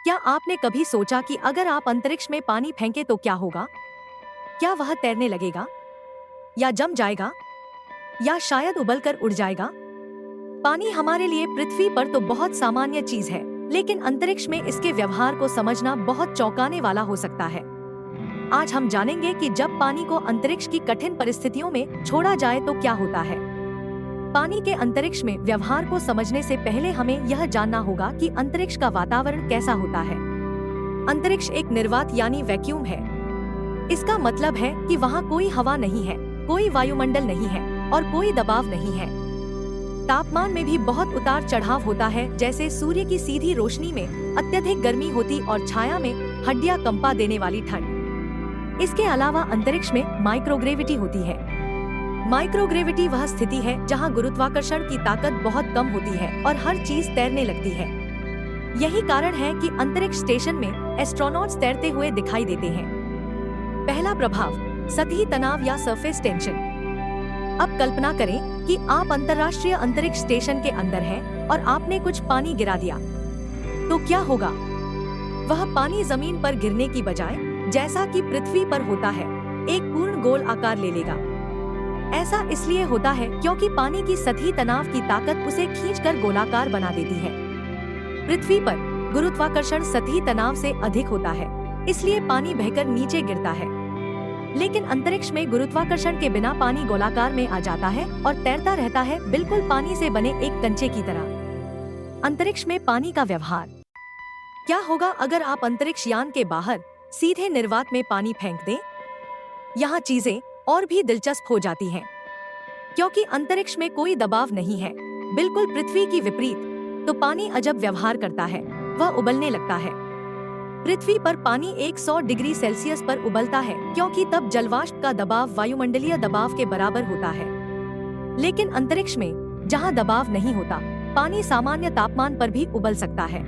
क्या आपने कभी सोचा कि अगर आप अंतरिक्ष में पानी फेंके तो क्या होगा? क्या वह तैरने लगेगा, या जम जाएगा, या शायद उबलकर उड़ जाएगा? पानी हमारे लिए पृथ्वी पर तो बहुत सामान्य चीज है, लेकिन अंतरिक्ष में इसके व्यवहार को समझना बहुत चौंकाने वाला हो सकता है। आज हम जानेंगे कि जब पानी को अंतरिक्ष की कठिन परिस्थितियों में छोड़ा जाए तो क्या होता है। पानी के अंतरिक्ष में व्यवहार को समझने से पहले हमें यह जानना होगा कि अंतरिक्ष का वातावरण कैसा होता है। अंतरिक्ष एक निर्वात यानी वैक्यूम है। इसका मतलब है कि वहाँ कोई हवा नहीं है, कोई वायुमंडल नहीं है और कोई दबाव नहीं है। तापमान में भी बहुत उतार चढ़ाव होता है, जैसे सूर्य की सीधी रोशनी में अत्यधिक गर्मी होती और छाया में हड्डियां कंपा देने वाली ठंड। इसके अलावा अंतरिक्ष में माइक्रोग्रेविटी होती है। माइक्रोग्रेविटी वह स्थिति है जहां गुरुत्वाकर्षण की ताकत बहुत कम होती है और हर चीज तैरने लगती है। यही कारण है कि अंतरिक्ष स्टेशन में एस्ट्रोनॉट्स तैरते हुए दिखाई देते हैं। पहला प्रभाव, सतही तनाव या सरफेस टेंशन। अब कल्पना करें कि आप अंतर्राष्ट्रीय अंतरिक्ष स्टेशन के अंदर हैं और आपने कुछ पानी गिरा दिया, तो क्या होगा? वह पानी जमीन पर गिरने की बजाय, जैसा कि पृथ्वी पर होता है, एक पूर्ण गोल आकार ले लेगा। ऐसा इसलिए होता है क्योंकि पानी की सतही तनाव की ताकत उसे खींचकर गोलाकार बना देती है। पृथ्वी पर गुरुत्वाकर्षण सतही तनाव से अधिक होता है, इसलिए पानी बहकर नीचे गिरता है। लेकिन अंतरिक्ष में गुरुत्वाकर्षण के बिना पानी गोलाकार में आ जाता है और तैरता रहता है, बिल्कुल पानी से बने एक कंचे की तरह। अंतरिक्ष में पानी का व्यवहार क्या होगा अगर आप अंतरिक्ष यान के बाहर सीधे निर्वात में पानी फेंक दें? यहाँ चीजें और भी दिलचस्प हो जाती हैं, क्योंकि अंतरिक्ष में कोई दबाव नहीं है, बिल्कुल पृथ्वी की विपरीत। तो पानी अजब व्यवहार करता है, वह उबलने लगता है। पृथ्वी पर पानी 100 डिग्री सेल्सियस पर उबलता है, क्योंकि तब जलवाष्प का दबाव वायुमंडलीय दबाव के बराबर होता है। लेकिन अंतरिक्ष में, जहाँ दबाव नहीं होता, पानी सामान्य तापमान पर भी उबल सकता है।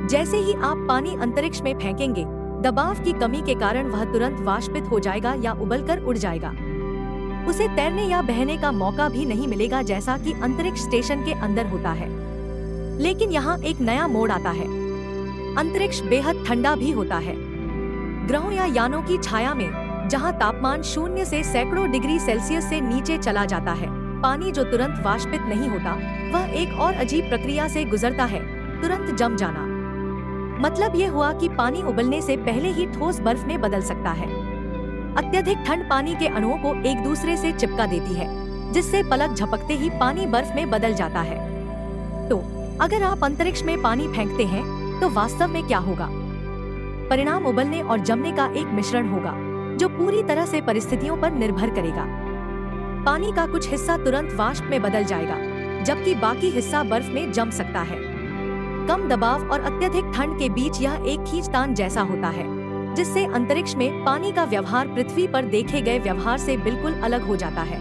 जैसे ही आप पानी अंतरिक्ष में फेंकेंगे, दबाव की कमी के कारण वह तुरंत वाष्पित हो जाएगा या उबलकर उड़ जाएगा। उसे तैरने या बहने का मौका भी नहीं मिलेगा, जैसा कि अंतरिक्ष स्टेशन के अंदर होता है। लेकिन यहाँ एक नया मोड़ आता है। अंतरिक्ष बेहद ठंडा भी होता है। ग्रहों या यानों की छाया में, जहाँ तापमान 0 से सैकड़ों डिग्री सेल्सियस से नीचे चला जाता है, पानी जो तुरंत वाष्पित नहीं होता, वह एक और अजीब प्रक्रिया से गुजरता है, तुरंत जम जाना। मतलब ये हुआ कि पानी उबलने से पहले ही ठोस बर्फ में बदल सकता है। अत्यधिक ठंड पानी के अणुओं को एक दूसरे से चिपका देती है, जिससे पलक झपकते ही पानी बर्फ में बदल जाता है। तो अगर आप अंतरिक्ष में पानी फेंकते हैं, तो वास्तव में क्या होगा? परिणाम उबलने और जमने का एक मिश्रण होगा, जो पूरी तरह से परिस्थितियों पर निर्भर करेगा। पानी का कुछ हिस्सा तुरंत वाष्प में बदल जाएगा, जबकि बाकी हिस्सा बर्फ में जम सकता है। कम दबाव और अत्यधिक ठंड के बीच यह एक खींचतान जैसा होता है, जिससे अंतरिक्ष में पानी का व्यवहार पृथ्वी पर देखे गए व्यवहार से बिल्कुल अलग हो जाता है।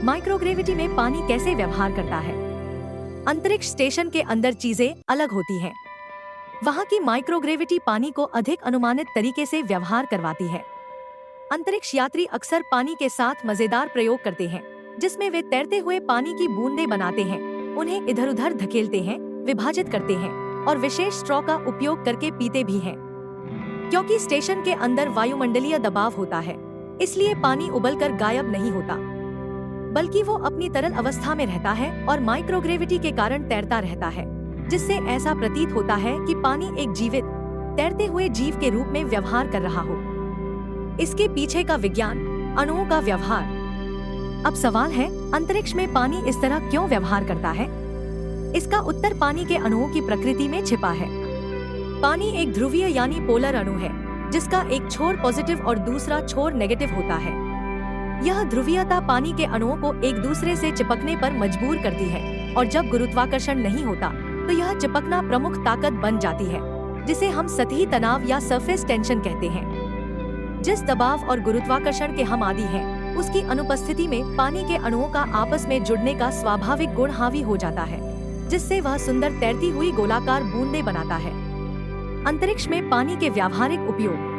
माइक्रोग्रेविटी में पानी कैसे व्यवहार करता है? अंतरिक्ष स्टेशन के अंदर चीजें अलग होती हैं। वहाँ की माइक्रोग्रेविटी पानी को अधिक अनुमानित तरीके से व्यवहार करवाती है। अंतरिक्ष यात्री अक्सर पानी के साथ मजेदार प्रयोग करते हैं, जिसमें वे तैरते हुए पानी की बूंदें बनाते हैं, उन्हें इधर उधर धकेलते हैं, विभाजित करते हैं और विशेष स्ट्रॉ का उपयोग करके पीते भी हैं। क्योंकि स्टेशन के अंदर वायुमंडलीय दबाव होता है, इसलिए पानी उबलकर गायब नहीं होता, बल्कि वो अपनी तरल अवस्था में रहता है और माइक्रोग्रेविटी के कारण तैरता रहता है, जिससे ऐसा प्रतीत होता है कि पानी एक जीवित, तैरते हुए जीव के रूप में व्यवहार कर रहा हो। इसके पीछे का विज्ञान, अणुओं का व्यवहार। अब सवाल है, अंतरिक्ष में पानी इस तरह क्यों व्यवहार करता है? इसका उत्तर पानी के अणुओं की प्रकृति में छिपा है। पानी एक ध्रुवीय यानी पोलर अणु है, जिसका एक छोर पॉजिटिव और दूसरा छोर नेगेटिव होता है। यह ध्रुवीयता पानी के अणुओं को एक दूसरे से चिपकने पर मजबूर करती है, और जब गुरुत्वाकर्षण नहीं होता, तो यह चिपकना प्रमुख ताकत बन जाती है, जिसे हम सतही तनाव या सरफेस टेंशन कहते हैं। जिस दबाव और गुरुत्वाकर्षण के हम आदी हैं, उसकी अनुपस्थिति में पानी के अणुओं का आपस में जुड़ने का स्वाभाविक गुण हावी हो जाता है, जिससे वह सुंदर तैरती हुई गोलाकार बूंदें बनाता है। अंतरिक्ष में पानी के व्यावहारिक उपयोग।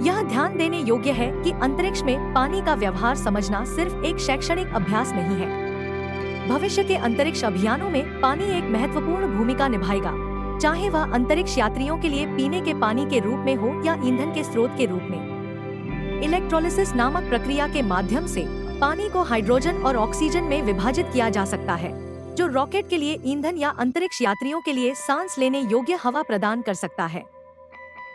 यह ध्यान देने योग्य है कि अंतरिक्ष में पानी का व्यवहार समझना सिर्फ एक शैक्षणिक अभ्यास नहीं है। भविष्य के अंतरिक्ष अभियानों में पानी एक महत्वपूर्ण भूमिका निभाएगा, चाहे वह अंतरिक्ष यात्रियों के लिए पीने के पानी के रूप में हो या ईंधन के स्रोत के रूप में। इलेक्ट्रोलिसिस नामक प्रक्रिया के माध्यम से पानी को हाइड्रोजन और ऑक्सीजन में विभाजित किया जा सकता है, जो रॉकेट के लिए ईंधन या अंतरिक्ष यात्रियों के लिए सांस लेने योग्य हवा प्रदान कर सकता है।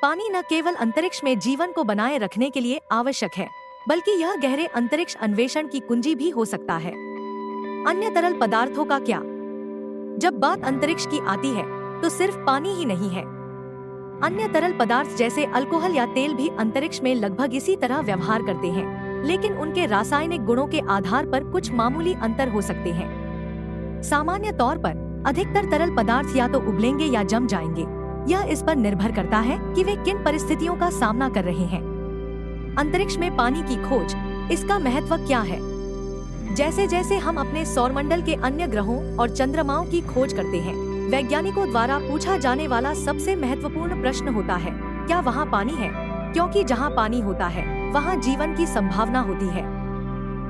पानी न केवल अंतरिक्ष में जीवन को बनाए रखने के लिए आवश्यक है, बल्कि यह गहरे अंतरिक्ष अन्वेषण की कुंजी भी हो सकता है। अन्य तरल पदार्थों का क्या? जब बात अंतरिक्ष की आती है तो सिर्फ पानी ही नहीं है। अन्य तरल पदार्थ जैसे अल्कोहल या तेल भी अंतरिक्ष में लगभग इसी तरह व्यवहार करते हैं, लेकिन उनके रासायनिक गुणों के आधार पर कुछ मामूली अंतर हो सकते हैं। सामान्य तौर पर अधिकतर तरल पदार्थ या तो उबलेंगे या जम जाएंगे। यह इस पर निर्भर करता है कि वे किन परिस्थितियों का सामना कर रहे हैं। अंतरिक्ष में पानी की खोज, इसका महत्व क्या है? जैसे जैसे हम अपने सौरमंडल के अन्य ग्रहों और चंद्रमाओं की खोज करते हैं, वैज्ञानिकों द्वारा पूछा जाने वाला सबसे महत्वपूर्ण प्रश्न होता है, क्या वहाँ पानी है? क्योंकि जहाँ पानी होता है वहाँ जीवन की संभावना होती है।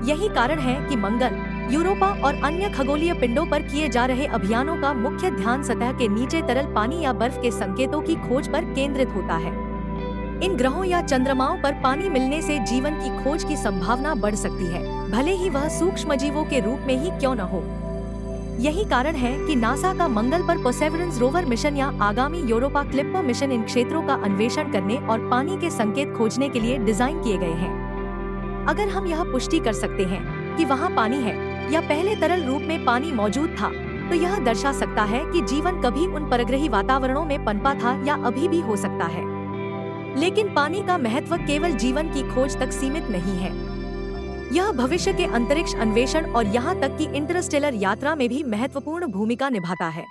यही कारण है कि मंगल, यूरोपा और अन्य खगोलीय पिंडों पर किए जा रहे अभियानों का मुख्य ध्यान सतह के नीचे तरल पानी या बर्फ के संकेतों की खोज पर केंद्रित होता है। इन ग्रहों या चंद्रमाओं पर पानी मिलने से जीवन की खोज की संभावना बढ़ सकती है, भले ही वह सूक्ष्मजीवों के रूप में ही क्यों न हो। यही कारण है कि नासा का मंगल पर परसेवरेंस रोवर मिशन या आगामी यूरोपा क्लिपर मिशन इन क्षेत्रों का अन्वेषण करने और पानी के संकेत खोजने के लिए डिजाइन किए गए हैं। अगर हम यह पुष्टि कर सकते हैं कि वहाँ पानी है या पहले तरल रूप में पानी मौजूद था, तो यह दर्शा सकता है कि जीवन कभी उन परग्रही वातावरणों में पनपा था या अभी भी हो सकता है। लेकिन पानी का महत्व केवल जीवन की खोज तक सीमित नहीं है। यह भविष्य के अंतरिक्ष अन्वेषण और यहाँ तक कि इंटरस्टेलर यात्रा में भी महत्वपूर्ण भूमिका निभाता है।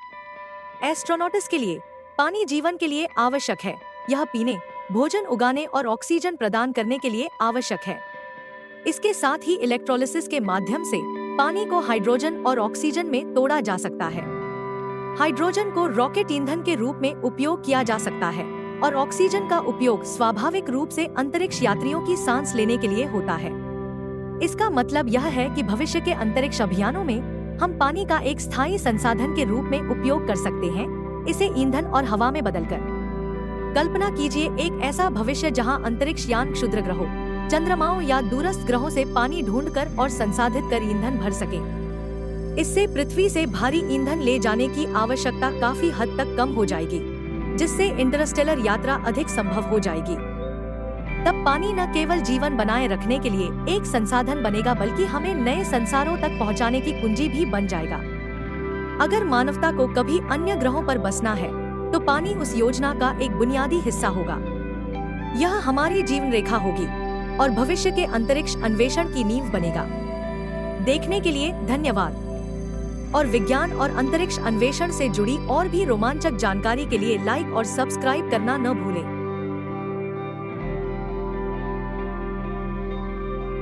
एस्ट्रोनॉट्स के लिए पानी जीवन के लिए आवश्यक है। यह पीने, भोजन उगाने और ऑक्सीजन प्रदान करने के लिए आवश्यक है। इसके साथ ही इलेक्ट्रोलिसिस के माध्यम से पानी को हाइड्रोजन और ऑक्सीजन में तोड़ा जा सकता है। हाइड्रोजन को रॉकेट ईंधन के रूप में उपयोग किया जा सकता है और ऑक्सीजन का उपयोग स्वाभाविक रूप से अंतरिक्ष यात्रियों की सांस लेने के लिए होता है। इसका मतलब यह है कि भविष्य के अंतरिक्ष अभियानों में हम पानी का एक स्थायी संसाधन के रूप में उपयोग कर सकते हैं, इसे ईंधन और हवा में बदलकर। कल्पना कीजिए एक ऐसा भविष्य जहां अंतरिक्ष यान क्षुद्र ग्रहों, चंद्रमाओं या दूरस्थ ग्रहों से पानी ढूंढकर और संसाधित कर ईंधन भर सके। इससे पृथ्वी से भारी ईंधन ले जाने की आवश्यकता काफी हद तक कम हो जाएगी, जिससे इंटरस्टेलर यात्रा अधिक संभव हो जाएगी। तब पानी न केवल जीवन बनाए रखने के लिए एक संसाधन बनेगा, बल्कि हमें नए संसारों तक पहुंचाने की कुंजी भी बन जाएगा। अगर मानवता को कभी अन्य ग्रहों पर बसना है, तो पानी उस योजना का एक बुनियादी हिस्सा होगा। यह हमारी जीवन रेखा होगी और भविष्य के अंतरिक्ष अन्वेषण की नींव बनेगा। देखने के लिए धन्यवाद। और विज्ञान और अंतरिक्ष अन्वेषण से जुड़ी और भी रोमांचक जानकारी के लिए लाइक और सब्सक्राइब करना न भूलें।